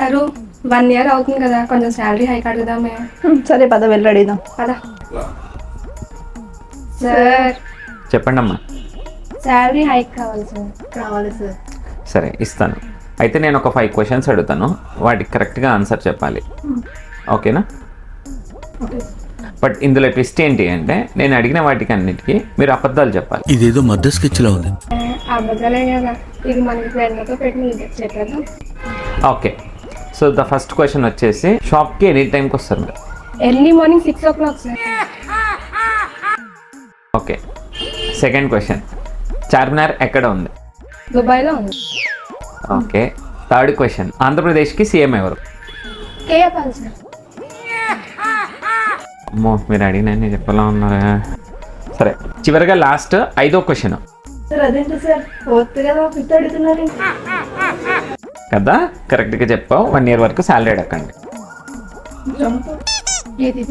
Sir 1 year అవుతుంది కదా, కొంచెం శాలరీ హైక్ అడుగుదామే. సరే పద వెళ్ళి అడిగిదాం. కదా సార్, చెప్పండి అమ్మా. శాలరీ హైక్ కావాలి సార్. కావాలి సార్. సరే ఇస్తాను. అయితే నేను ఒక 5 questions అడుగుతాను, వాటికి కరెక్ట్గా ఆన్సర్ చెప్పాలి. ఓకేనా? బట్ ఇందులో ట్విస్ట్ ఏంటి అంటే నేను అడిగిన వాటికి అన్నిటికీ మీరు అబద్ధాలు చెప్పాలి. ఇదేదో మధ్య స్కెచ్లా ఉంది. అబద్ధాలే కదా, ఇది మనకి ఫ్రెండ్లతో పెట్టి చెప్పేద్దాం. Okay, so the first question వచ్చేసి షాప్కి ఎనీ టైంకి వస్తారు మీరు? Early morning 6 o'clock sir. Okay. Second question, Charminar ఎక్కడ ఉంది? దుబాయ్లో ఉంది. ఓకే. థర్డ్ క్వశ్చన్, ఆంధ్రప్రదేశ్కి సీఎం ఎవరు? కేఎపాల్ సార్. అమ్మో, మీరు అడిగినన్ని చెప్పలా ఉన్నారా? సరే, చివరిగా లాస్ట్ 5వ క్వశ్చన్. సార్ అదేంటి సార్, ఫోర్త్ కదా, ఫిఫ్త్ అడుగుతున్నారు కదా, కరెక్ట్గా చెప్పావు. 1 year వరకు శాలరీ అడగండి. ఏది